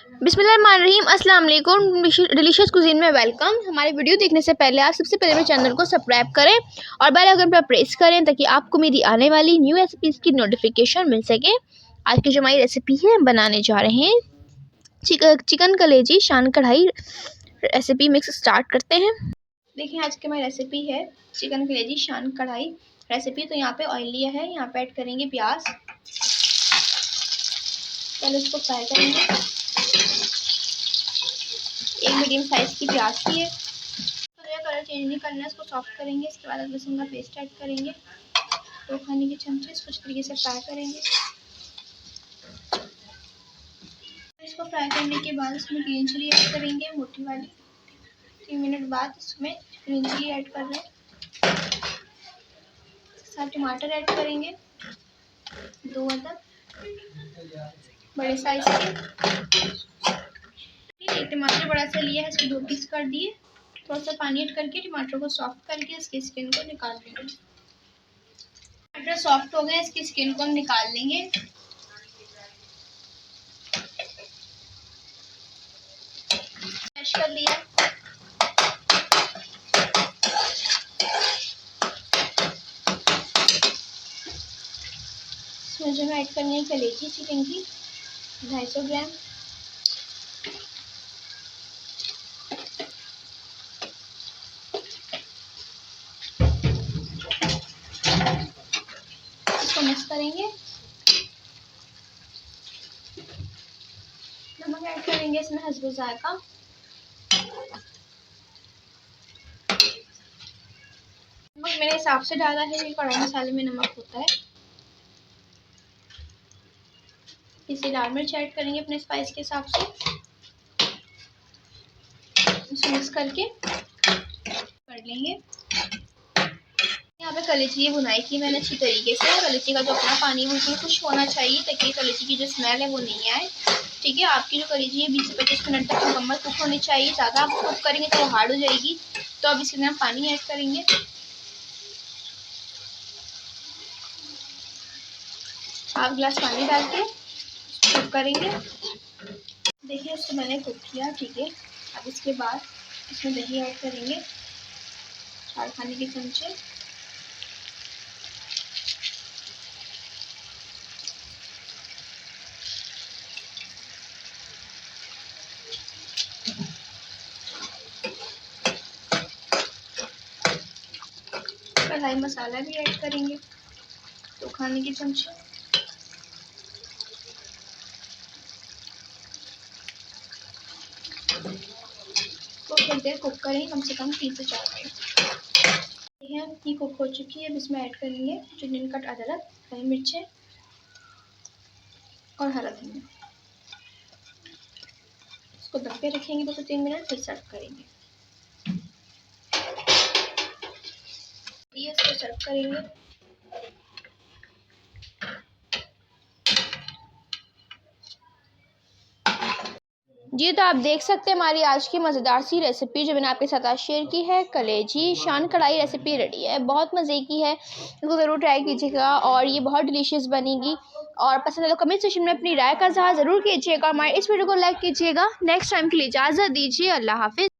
बिस्मिल्लाहिर्रहमानिर्रहीम, अस्सलाम वालेकुम। डिलीशियस कुजीन में वेलकम। हमारे वीडियो देखने से पहले आप सबसे पहले मेरे चैनल को सब्सक्राइब करें और बेल आइकन पर प्रेस करें ताकि आपको मेरी आने वाली न्यू रेसिपीज़ की नोटिफिकेशन मिल सके। आज की जो हमारी रेसिपी है, हम बनाने जा रहे हैं चिकन कलेजी शान कढ़ाई रेसिपी। मिक्स स्टार्ट करते हैं। देखिए, आज की हमारी रेसिपी है चिकन कलेजी शान कढ़ाई रेसिपी। तो यहाँ पे ऑयल लिया है, यहाँ पे ऐड करेंगे प्याज। पहले इसको फ्राई करेंगे। एक मीडियम साइज की प्याज की है, तो कलर चेंज नहीं करना है, इसको सॉफ्ट करेंगे। इसके बाद लहसुन का पेस्ट ऐड करेंगे, 2 खाने के चमचे। इसको इस तरीके से फ्राई करेंगे। इसको फ्राई करने के बाद इसमें ग्रीन चिली ऐड करेंगे, मोटी वाली। 3 मिनट बाद इसमें ग्रीन चिली ऐड कर रहे हैं, साथ टमाटर ऐड करेंगे, 2 अदद बड़े साइज के। एक टमाटर बड़ा सा लिया है, इसके 2 पीस कर दिए। थोड़ा सा पानी ऐड करके टमाटर को सॉफ्ट करके इसकी स्किन को निकाल लेंगे। टमाटर सॉफ्ट हो गए, इसकी स्किन को हम निकाल लेंगे। मैश कर लिया। इसमें जो ऐड करनी है कलेजी चिकन की 250 ग्राम। इसको मिक्स करेंगे। नमक ऐड करेंगे इसमें हस्ब जायका। नमक मेरे हिसाब से डाला है, ये कढ़ाई मसाले में नमक होता है। इसे लाल मिर्च ऐड करेंगे अपने स्पाइस के हिसाब से। इसे मिक्स करके कर लेंगे। यहाँ पे कलेजी बुनाई की मैंने अच्छी तरीके से। कलेजी का जो अपना पानी बिल्कुल खुश होना चाहिए ताकि कलेजी की जो स्मेल है वो नहीं आए। ठीक है, आपकी जो कलेजी है 20 से 25 मिनट तक मुकम्मल कुक होनी चाहिए। ज़्यादा आप कुक करेंगे तो वो हार्ड हो जाएगी। तो अब इसके अंदर पानी ऐड करेंगे। हाफ गिलास पानी डाल के कुक करेंगे। देखिए, इसको मैंने कुक किया। ठीक है, अब इसके बाद इसमें दही ऐड करेंगे, 4 खाने के चमचे। कढ़ाई मसाला भी ऐड करेंगे, 2 खाने के चमचे। तो थोड़ी देर कुक करें, कम से कम 3 से 4 मिनट। ये कुक हो चुकी है। अब इसमें ऐड करेंगे चुनिन कट अदरक, हरी मिर्चें और हरा धनिया। इसको ढक के रखेंगे 2 से 3 मिनट, फिर सर्व करेंगे। इसको सर्व करेंगे। जी, तो आप देख सकते हैं हमारी आज की मज़ेदार सी रेसिपी जो मैंने आपके साथ आज शेयर की है। कलेजी शान कढ़ाई रेसिपी रेडी है, बहुत मज़े की है। इसको ज़रूर ट्राई कीजिएगा और ये बहुत डिलीशियस बनेगी। और पसंद है तो कमेंट सेक्शन में अपनी राय का इज़हार ज़रूर कीजिएगा। हमारे इस वीडियो को लाइक कीजिएगा। नेक्स्ट टाइम के लिए इजाज़त दीजिए। अल्लाह हाफिज़।